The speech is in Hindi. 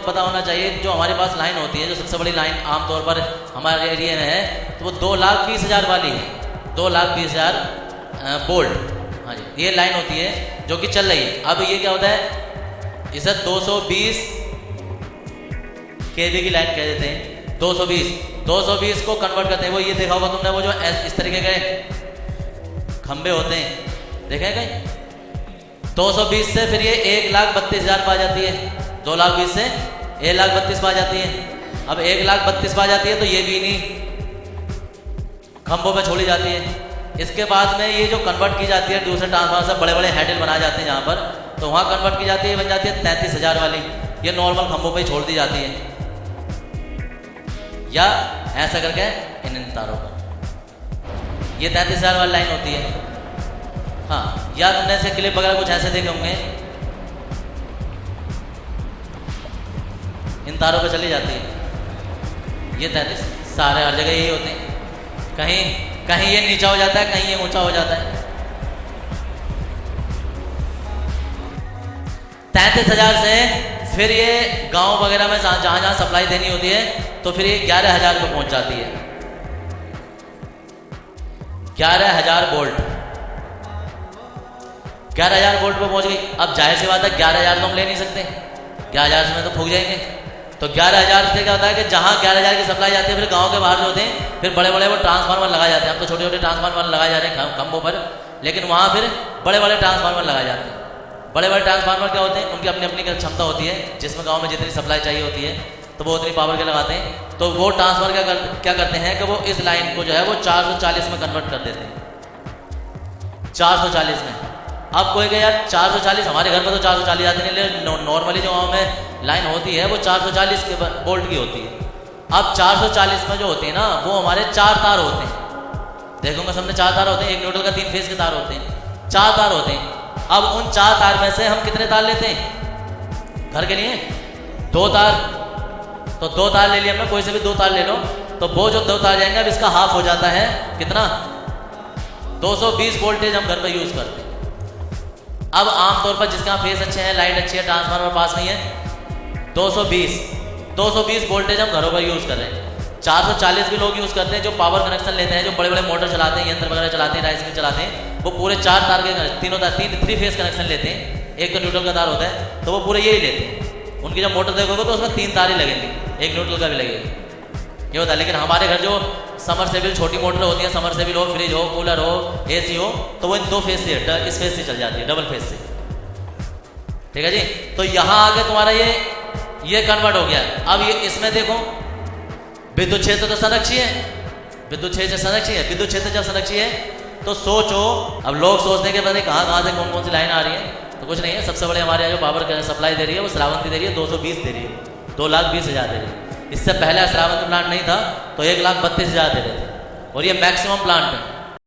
को पता होना चाहिए, जो हमारे पास लाइन होती है, जो सबसे बड़ी लाइन आमतौर पर हमारे एरिया में है, तो वो 2,20,000 वाली है, 2,20,000 वोल्ट। हाँ जी, ये लाइन होती है जो कि चल रही है। अब ये क्या होता है, इसे 220 kV की लाइन कह देते हैं। 220 को कन्वर्ट करते हैं। वो ये देखा होगा तुमने, वो जो इस तरीके के खंबे होते हैं, देखे कहीं? 220 से फिर ये 1,32,000 पा जाती है। 2,20,000 से 1,32,000 पा जाती है। अब 1,32,000 पा जाती है तो ये भी नहीं खंभों पे छोड़ी जाती है। इसके बाद में ये जो कन्वर्ट की जाती है दूसरे ट्रांसफार्मर से, बड़े बड़े हैंडल बनाए जाते हैं जहाँ पर, तो वहाँ कन्वर्ट की जाती है, बन जाती है 33,000 वाली। ये नॉर्मल खंभों पे ही छोड़ दी जाती है, या ऐसा करके इन तारों पर। ये 33,000 वाली लाइन होती है। हाँ, या तुमने ऐसे क्लिप वगैरह कुछ ऐसे देखे होंगे, इन तारों पे चली जाती है। ये 33 सारे हर जगह यही होते हैं। कहीं ये नीचा हो जाता है, कहीं ये ऊंचा हो जाता है। 33,000 से फिर ये गांव वगैरह में जहां जहां सप्लाई देनी होती है, तो फिर ये 11,000 पे पहुंच जाती है। 11,000 वोल्ट, 11,000 वोल्ट पे पहुंच गई। अब जाहिर सी बात है 11,000 तो हम ले नहीं सकते, 11,000 में तो फूक जाएंगे। तो 11,000 से क्या होता है कि जहां 11,000 की सप्लाई जाती है, फिर गांव के बाहर जो होते हैं, फिर बड़े बड़े वो ट्रांसफार्मर लगाए जाते हैं। अब तो छोटे छोटे ट्रांसफार्मर लगाए जा रहे हैं खंभों पर, लेकिन वहां फिर बड़े बड़े ट्रांसफार्मर लगाए जाते हैं। बड़े बड़े ट्रांसफार्मर क्या होते हैं, उनकी अपनी अपनी क्षमता होती है, जिसमें गाँव में जितनी सप्लाई चाहिए होती है तो वो उतनी पावर के लगाते हैं। तो वो ट्रांसफार्मर क्या करते हैं कि वो इस लाइन को जो है वो 440 में कन्वर्ट कर देते हैं। 440 में। अब कोई कहे यार 440, हमारे घर पर तो 440 आते नहीं, लेकिन नॉर्मली जो गाँव में लाइन होती है वो 440 के वोल्ट की होती है। अब 440 में जो होती है ना, वो हमारे 4 तार होते हैं। देखोगे सामने 4 तार होते हैं, एक न्यूट्रल का 3 फेज के तार होते हैं, 4 तार होते हैं। अब उन 4 तार में से हम कितने तार लेते हैं घर के लिए? 2 तार। तो 2 तार ले लिया हमने, कोई से भी 2 तार ले लो, तो वो जो 2 तार जाएंगे, अब इसका हाफ हो जाता है कितना? 220 वोल्टेज हम घर पर यूज करते हैं। अब आमतौर पर जिसका फेस अच्छे हैं, लाइट अच्छी है, ट्रांसफार्मर पास नहीं है, 220 वोल्टेज हम घरों पर यूज कर रहे हैं। 440 भी लोग यूज करते हैं, जो पावर कनेक्शन लेते हैं, जो बड़े बड़े मोटर चलाते हैं, यंत्र वगैरह चलाते हैं, राइस मिल चलाते हैं, वो पूरे 4 तार के तीनों तार 3 फेस कनेक्शन लेते हैं। एक तो न्यूट्रल का तार होता है, तो वो पूरे यही लेते हैं। उनकी जब मोटर देखोगे तो उसमें 3 तार ही लगेंगे, एक न्यूट्रल का भी लगेगा, ये होता है। लेकिन हमारे घर जो समरसेबल छोटी मोटर होती है, समरसेबल हो, फ्रिज हो, कूलर हो, AC हो, तो वो इन 2 फेस से, इस फेस से चल जाती है, डबल फेस से। ठीक है जी। तो यहाँ आगे तुम्हारा ये कन्वर्ट हो गया। अब ये इसमें देखो, विद्युत क्षेत्र तो संरक्षी है, विद्युत क्षेत्र संरक्षी है। विद्युत क्षेत्र जब संरक्षी है तो सोचो, अब लोग सोचते हैं कि पता नहीं कहाँ से कौन सी लाइन आ रही है, तो कुछ नहीं है। सबसे बड़े हमारे यहाँ जो पावर सप्लाई दे रही है वो श्रावंती दे रही है, 220 दे रही है, 2,20,000 दे रही है। इससे पहले श्रावंती प्लांट नहीं था तो 1,32,000 दे रहे थे, और ये मैक्सिमम प्लांट है।